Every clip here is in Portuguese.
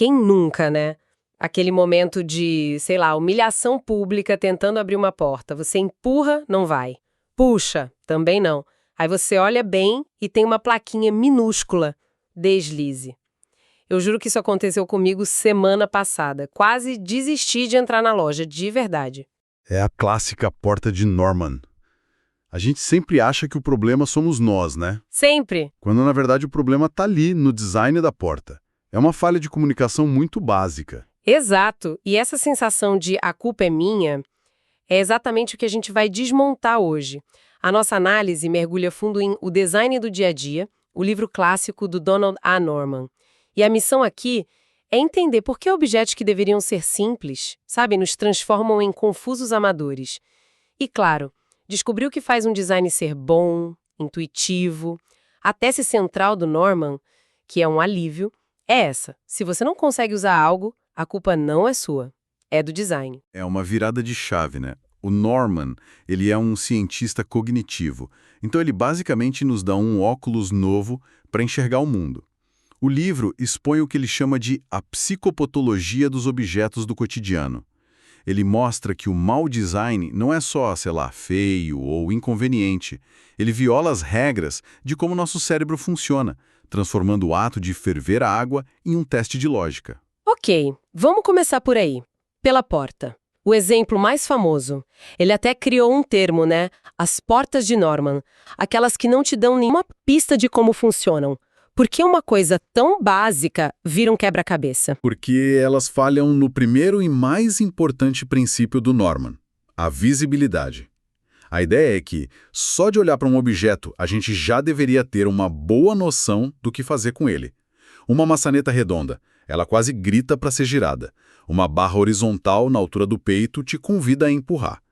Quem nunca, né? Aquele momento de, sei lá, humilhação pública tentando abrir uma porta. Você empurra, não vai. Puxa, também não. Aí você olha bem e tem uma plaquinha minúscula. Deslize. Eu juro que isso aconteceu comigo semana passada. Quase desisti de entrar na loja, de verdade. É a clássica porta de Norman. A gente sempre acha que o problema somos nós, né? Sempre. Quando na verdade o problema está ali, no design da porta. É uma falha de comunicação muito básica. Exato. E essa sensação de a culpa é minha é exatamente o que a gente vai desmontar hoje. A nossa análise mergulha fundo em O Design do Dia a Dia, o livro clássico do Donald A. Norman. E a missão aqui é entender por que objetos que deveriam ser simples, sabe, nos transformam em confusos amadores. E claro, descobrir o que faz um design ser bom, intuitivo. A tese central do Norman, que é um alívio, é essa. Se você não consegue usar algo, a culpa não é sua, é do design. É uma virada de chave, né? O Norman, ele é um cientista cognitivo. Então ele basicamente nos dá um óculos novo para enxergar o mundo. O livro expõe o que ele chama de a psicopatologia dos objetos do cotidiano. Ele mostra que o mau design não é só, sei lá, feio ou inconveniente. Ele viola as regras de como nosso cérebro funciona, transformando o ato de ferver a água em um teste de lógica. Ok, vamos começar por aí. Pela porta. O exemplo mais famoso. Ele até criou um termo, né? As portas de Norman. Aquelas que não te dão nenhuma pista de como funcionam. Por que uma coisa tão básica vira um quebra-cabeça? Porque elas falham no primeiro e mais importante princípio do Norman, a visibilidade. A ideia é que, só de olhar para um objeto, a gente já deveria ter uma boa noção do que fazer com ele. Uma maçaneta redonda, ela quase grita para ser girada. Uma barra horizontal na altura do peito te convida a empurrar.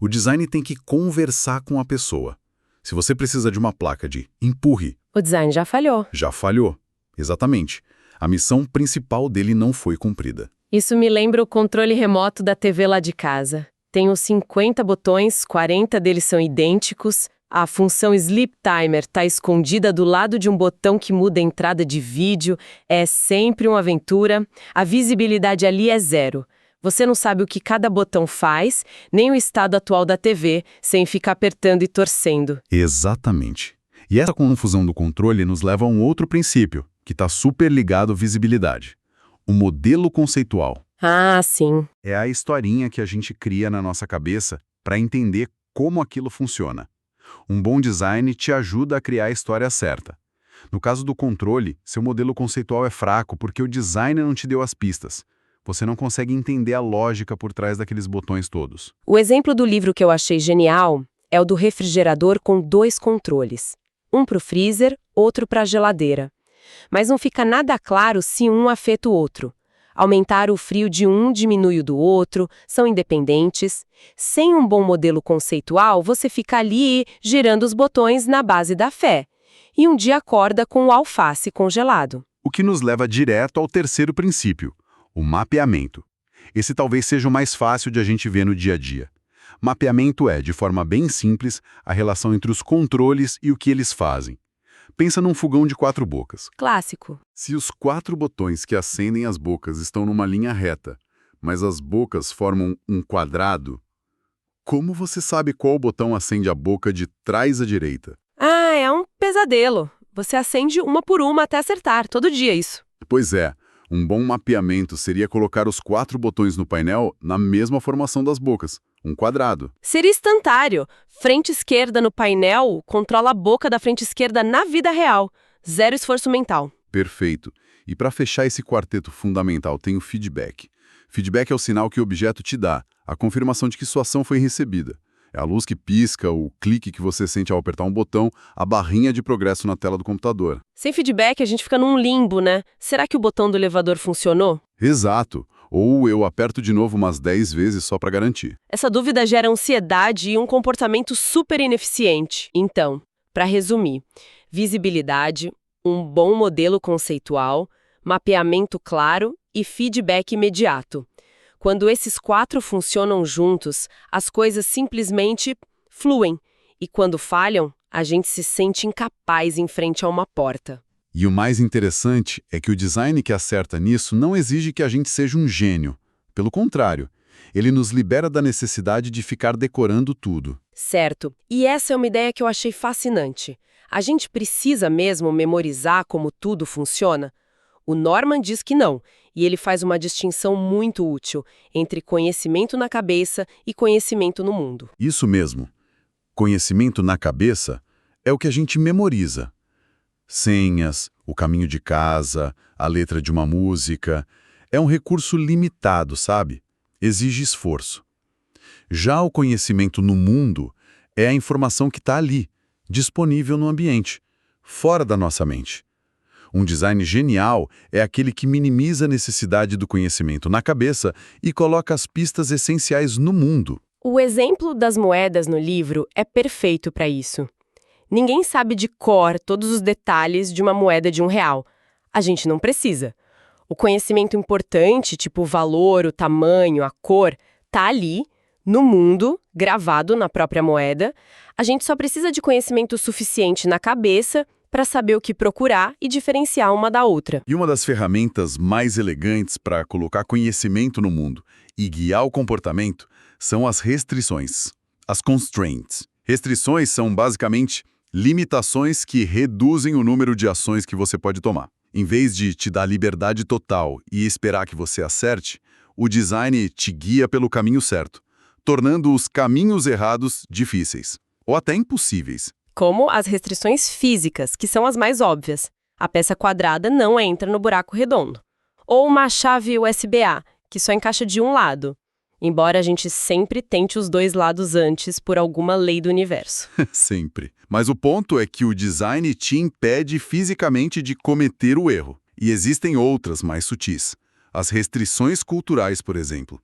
O design tem que conversar com a pessoa. Se você precisa de uma placa de empurre, O design já falhou. já falhou. Exatamente. A missão principal dele não foi cumprida. Isso me lembra o controle remoto da TV lá de casa. Tem os 50 botões, 40 deles são idênticos. A função Sleep Timer está escondida do lado de um botão que muda a entrada de vídeo. É sempre uma aventura. A visibilidade ali é zero. Você não sabe o que cada botão faz, nem o estado atual da TV, sem ficar apertando e torcendo. Exatamente. E essa confusão do controle nos leva a um outro princípio, que está super ligado à visibilidade. O modelo conceitual. Ah, sim. É a historinha que a gente cria na nossa cabeça para entender como aquilo funciona. Um bom design te ajuda a criar a história certa. No caso do controle, seu modelo conceitual é fraco porque o design não te deu as pistas. Você não consegue entender a lógica por trás daqueles botões todos. O exemplo do livro que eu achei genial é o do refrigerador com 2 controles. Um para o freezer, outro para a geladeira. Mas não fica nada claro se um afeta o outro. Aumentar o frio de um diminui o do outro, são independentes. Sem um bom modelo conceitual, você fica ali girando os botões na base da fé. E um dia acorda com o alface congelado. O que nos leva direto ao terceiro princípio, o mapeamento. Esse talvez seja o mais fácil de a gente ver no dia a dia. Mapeamento é, de forma bem simples, a relação entre os controles e o que eles fazem. Pensa num fogão de 4 bocas. Clássico. Se os 4 botões que acendem as bocas estão numa linha reta, mas as bocas formam um quadrado, como você sabe qual botão acende a boca de trás à direita? Ah, é um pesadelo. Você acende uma por uma até acertar, todo dia isso. Pois é, um bom mapeamento seria colocar os 4 botões no painel na mesma formação das bocas, um quadrado. Seria instantâneo. Frente esquerda no painel controla a boca da frente esquerda na vida real. Zero esforço mental. Perfeito. E para fechar esse quarteto fundamental tem o feedback. Feedback é o sinal que o objeto te dá, a confirmação de que sua ação foi recebida. É a luz que pisca, o clique que você sente ao apertar um botão, a barrinha de progresso na tela do computador. Sem feedback, a gente fica num limbo, né? Será que o botão do elevador funcionou? Exato. Ou eu aperto de novo umas 10 vezes só para garantir. Essa dúvida gera ansiedade e um comportamento super ineficiente. Então, para resumir, visibilidade, um bom modelo conceitual, mapeamento claro e feedback imediato. Quando esses 4 funcionam juntos, as coisas simplesmente fluem. E quando falham, a gente se sente incapaz em frente a uma porta. E o mais interessante é que o design que acerta nisso não exige que a gente seja um gênio. Pelo contrário, ele nos libera da necessidade de ficar decorando tudo. Certo. E essa é uma ideia que eu achei fascinante. A gente precisa mesmo memorizar como tudo funciona? O Norman diz que não, e ele faz uma distinção muito útil entre conhecimento na cabeça e conhecimento no mundo. Isso mesmo. Conhecimento na cabeça é o que a gente memoriza. Senhas, o caminho de casa, a letra de uma música. É um recurso limitado, sabe? Exige esforço. Já o conhecimento no mundo é a informação que está ali, disponível no ambiente, fora da nossa mente. Um design genial é aquele que minimiza a necessidade do conhecimento na cabeça e coloca as pistas essenciais no mundo. O exemplo das moedas no livro é perfeito para isso. Ninguém sabe de cor todos os detalhes de uma moeda de R$1. A gente não precisa. O conhecimento importante, tipo o valor, o tamanho, a cor, tá ali, no mundo, gravado na própria moeda. A gente só precisa de conhecimento suficiente na cabeça para saber o que procurar e diferenciar uma da outra. E uma das ferramentas mais elegantes para colocar conhecimento no mundo e guiar o comportamento são as restrições, as constraints. Restrições são basicamente limitações que reduzem o número de ações que você pode tomar. Em vez de te dar liberdade total e esperar que você acerte, o design te guia pelo caminho certo, tornando os caminhos errados difíceis, ou até impossíveis. Como as restrições físicas, que são as mais óbvias. A peça quadrada não entra no buraco redondo. Ou uma chave USB-A, que só encaixa de um lado. Embora a gente sempre tente os dois lados antes por alguma lei do universo. Sempre. Mas o ponto é que o design te impede fisicamente de cometer o erro. E existem outras mais sutis. As restrições culturais, por exemplo.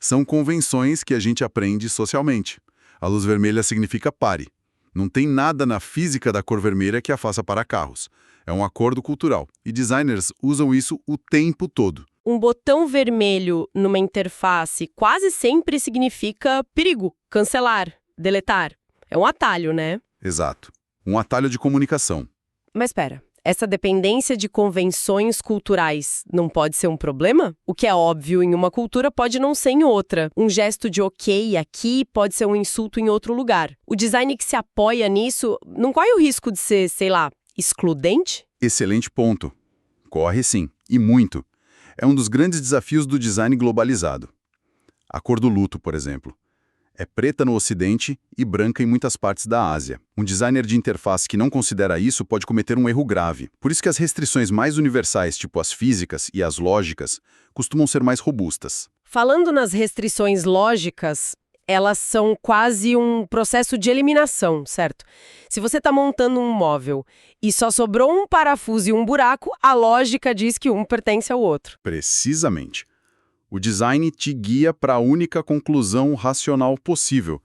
São convenções que a gente aprende socialmente. A luz vermelha significa pare. Não tem nada na física da cor vermelha que a faça parar carros. É um acordo cultural. E designers usam isso o tempo todo. Um botão vermelho numa interface quase sempre significa perigo, cancelar, deletar. É um atalho, né? Exato. Um atalho de comunicação. Mas espera, essa dependência de convenções culturais não pode ser um problema? O que é óbvio em uma cultura pode não ser em outra. Um gesto de ok aqui pode ser um insulto em outro lugar. O design que se apoia nisso não corre o risco de ser, sei lá, excludente? Excelente ponto. Corre sim, e muito. É um dos grandes desafios do design globalizado. A cor do luto, por exemplo. É preta no Ocidente e branca em muitas partes da Ásia. Um designer de interface que não considera isso pode cometer um erro grave. Por isso que as restrições mais universais, tipo as físicas e as lógicas, costumam ser mais robustas. Falando nas restrições lógicas, elas são quase um processo de eliminação, certo? Se você está montando um móvel e só sobrou um parafuso e um buraco, a lógica diz que um pertence ao outro. Precisamente. O design te guia para a única conclusão racional possível.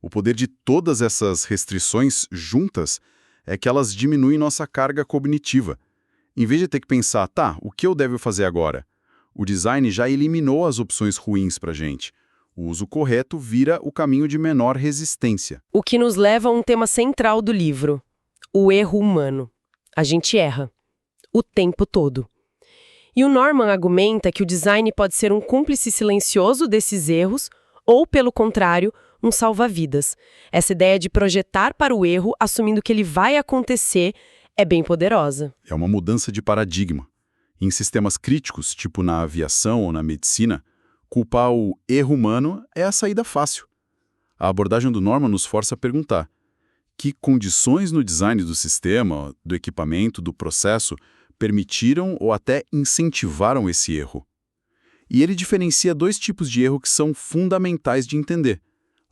O poder de todas essas restrições juntas é que elas diminuem nossa carga cognitiva. Em vez de ter que pensar, tá, o que eu devo fazer agora? O design já eliminou as opções ruins para a gente. O uso correto vira o caminho de menor resistência. O que nos leva a um tema central do livro: o erro humano. A gente erra. O tempo todo. E o Norman argumenta que o design pode ser um cúmplice silencioso desses erros ou, pelo contrário, um salva-vidas. Essa ideia de projetar para o erro, assumindo que ele vai acontecer, é bem poderosa. É uma mudança de paradigma. Em sistemas críticos, tipo na aviação ou na medicina, culpar o erro humano é a saída fácil. A abordagem do Norman nos força a perguntar: que condições no design do sistema, do equipamento, do processo permitiram ou até incentivaram esse erro? E ele diferencia dois tipos de erro que são fundamentais de entender: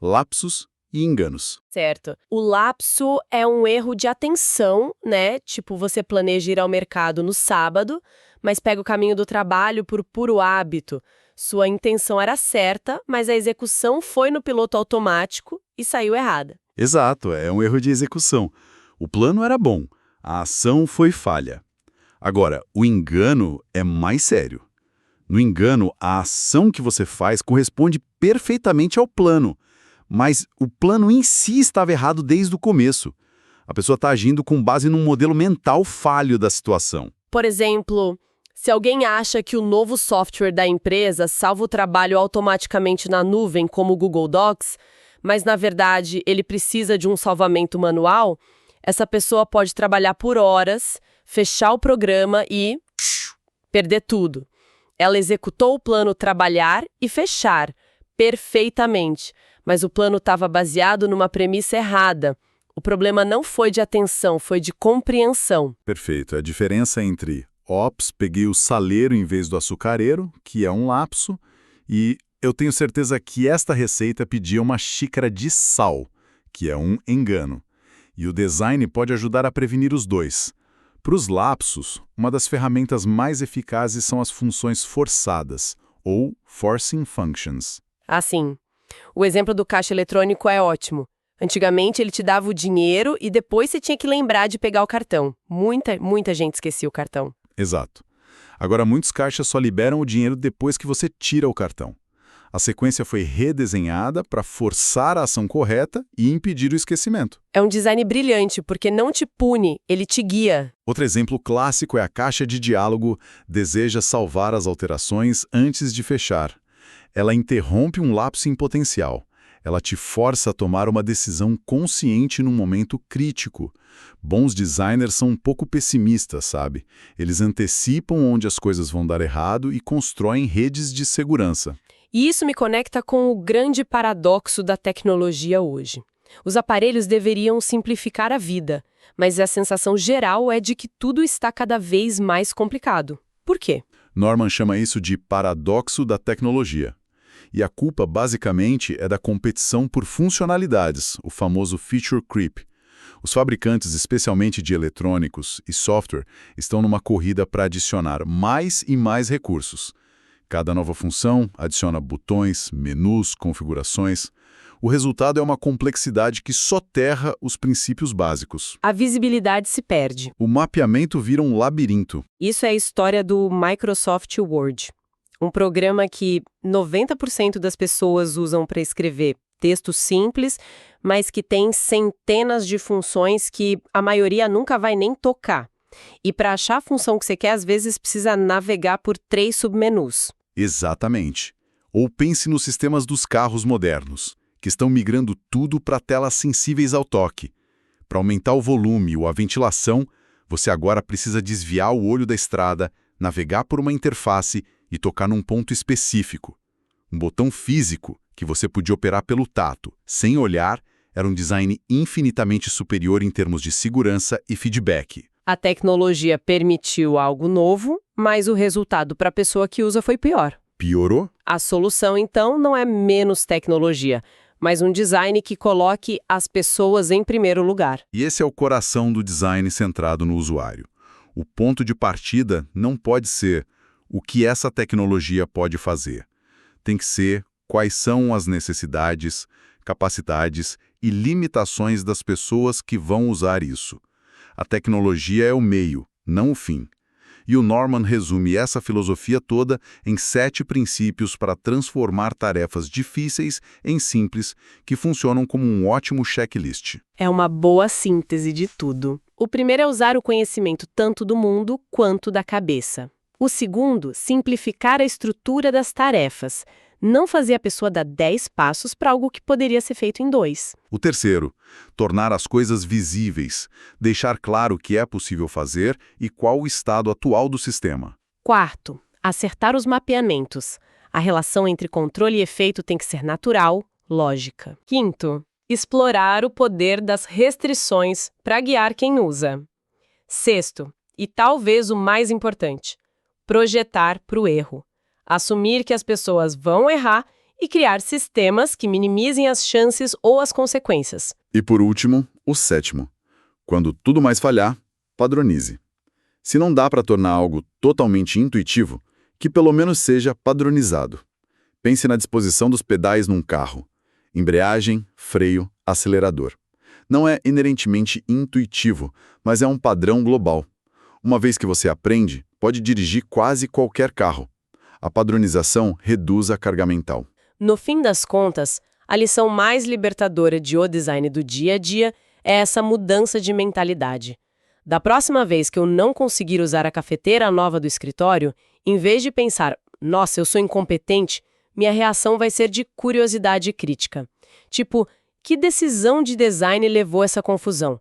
lapsos e enganos. Certo. O lapso é um erro de atenção, né? Tipo, você planeja ir ao mercado no sábado, mas pega o caminho do trabalho por puro hábito. Sua intenção era certa, mas a execução foi no piloto automático e saiu errada. Exato, é um erro de execução. O plano era bom, a ação foi falha. Agora, o engano é mais sério. No engano, a ação que você faz corresponde perfeitamente ao plano, mas o plano em si estava errado desde o começo. A pessoa está agindo com base num modelo mental falho da situação. Por exemplo, se alguém acha que o novo software da empresa salva o trabalho automaticamente na nuvem, como o Google Docs, mas na verdade ele precisa de um salvamento manual, essa pessoa pode trabalhar por horas, fechar o programa e perder tudo. Ela executou o plano trabalhar e fechar perfeitamente, mas o plano estava baseado numa premissa errada. O problema não foi de atenção, foi de compreensão. Perfeito. A diferença entre, ops, peguei o saleiro em vez do açucareiro, que é um lapso, e eu tenho certeza que esta receita pedia uma xícara de sal, que é um engano. E o design pode ajudar a prevenir os dois. Para os lapsos, uma das ferramentas mais eficazes são as funções forçadas, ou forcing functions. Assim, o exemplo do caixa eletrônico é ótimo. Antigamente ele te dava o dinheiro e depois você tinha que lembrar de pegar o cartão. Muita gente esquecia o cartão. Exato. Agora, muitos caixas só liberam o dinheiro depois que você tira o cartão. A sequência foi redesenhada para forçar a ação correta e impedir o esquecimento. É um design brilhante, porque não te pune, ele te guia. Outro exemplo clássico é a caixa de diálogo deseja salvar as alterações antes de fechar. Ela interrompe um lapso em potencial. Ela te força a tomar uma decisão consciente num momento crítico. Bons designers são um pouco pessimistas, sabe? Eles antecipam onde as coisas vão dar errado e constroem redes de segurança. E isso me conecta com o grande paradoxo da tecnologia hoje. Os aparelhos deveriam simplificar a vida, mas a sensação geral é de que tudo está cada vez mais complicado. Por quê? Norman chama isso de paradoxo da tecnologia. E a culpa, basicamente, é da competição por funcionalidades, o famoso feature creep. Os fabricantes, especialmente de eletrônicos e software, estão numa corrida para adicionar mais e mais recursos. Cada nova função adiciona botões, menus, configurações. O resultado é uma complexidade que soterra os princípios básicos. A visibilidade se perde. O mapeamento vira um labirinto. Isso é a história do Microsoft Word. Um programa que 90% das pessoas usam para escrever textos simples, mas que tem centenas de funções que a maioria nunca vai nem tocar. E para achar a função que você quer, às vezes precisa navegar por 3 submenus. Exatamente. Ou pense nos sistemas dos carros modernos, que estão migrando tudo para telas sensíveis ao toque. Para aumentar o volume ou a ventilação, você agora precisa desviar o olho da estrada, navegar por uma interface e tocar num ponto específico. Um botão físico que você podia operar pelo tato, sem olhar, era um design infinitamente superior em termos de segurança e feedback. A tecnologia permitiu algo novo, mas o resultado para a pessoa que usa foi pior. Piorou? A solução, então, não é menos tecnologia, mas um design que coloque as pessoas em primeiro lugar. E esse é o coração do design centrado no usuário. O ponto de partida não pode ser o que essa tecnologia pode fazer. Tem que ser quais são as necessidades, capacidades e limitações das pessoas que vão usar isso. A tecnologia é o meio, não o fim. E o Norman resume essa filosofia toda em 7 princípios para transformar tarefas difíceis em simples, que funcionam como um ótimo checklist. É uma boa síntese de tudo. O primeiro é usar o conhecimento tanto do mundo quanto da cabeça. O segundo, simplificar a estrutura das tarefas. Não fazer a pessoa dar 10 passos para algo que poderia ser feito em 2. O terceiro, tornar as coisas visíveis, deixar claro o que é possível fazer e qual o estado atual do sistema. Quarto, acertar os mapeamentos. A relação entre controle e efeito tem que ser natural, lógica. Quinto, explorar o poder das restrições para guiar quem usa. Sexto, e talvez o mais importante, projetar para o erro. Assumir que as pessoas vão errar e criar sistemas que minimizem as chances ou as consequências. E por último, o 7º. Quando tudo mais falhar, padronize. Se não dá para tornar algo totalmente intuitivo, que pelo menos seja padronizado. Pense na disposição dos pedais num carro. Embreagem, freio, acelerador. Não é inerentemente intuitivo, mas é um padrão global. Uma vez que você aprende, pode dirigir quase qualquer carro. A padronização reduz a carga mental. No fim das contas, a lição mais libertadora de O Design do dia a dia é essa mudança de mentalidade. Da próxima vez que eu não conseguir usar a cafeteira nova do escritório, em vez de pensar, nossa, eu sou incompetente, minha reação vai ser de curiosidade e crítica. Tipo, que decisão de design levou essa confusão?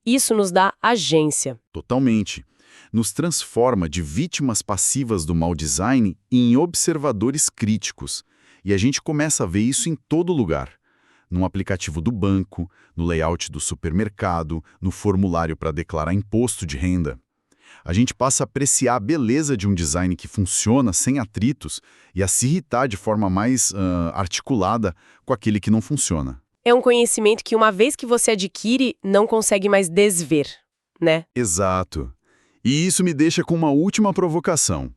Isso nos dá agência. Totalmente. Nos transforma de vítimas passivas do mau design em observadores críticos. E a gente começa a ver isso em todo lugar. No aplicativo do banco, no layout do supermercado, no formulário para declarar imposto de renda. A gente passa a apreciar a beleza de um design que funciona sem atritos e a se irritar de forma mais articulada com aquele que não funciona. É um conhecimento que, uma vez que você adquire, não consegue mais desver, né? Exato. E isso me deixa com uma última provocação.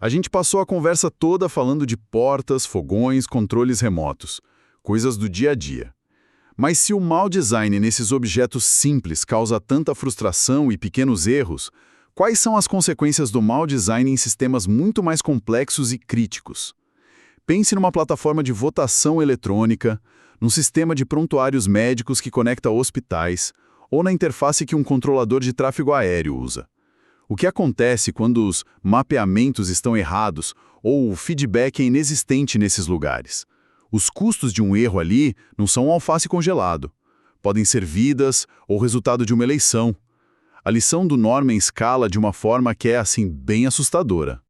A gente passou a conversa toda falando de portas, fogões, controles remotos, coisas do dia a dia. Mas se o mau design nesses objetos simples causa tanta frustração e pequenos erros, quais são as consequências do mau design em sistemas muito mais complexos e críticos? Pense numa plataforma de votação eletrônica, num sistema de prontuários médicos que conecta hospitais, ou na interface que um controlador de tráfego aéreo usa. O que acontece quando os mapeamentos estão errados ou o feedback é inexistente nesses lugares? Os custos de um erro ali não são um alface congelado. Podem ser vidas ou resultado de uma eleição. A lição do Norman escala de uma forma que é, assim, bem assustadora.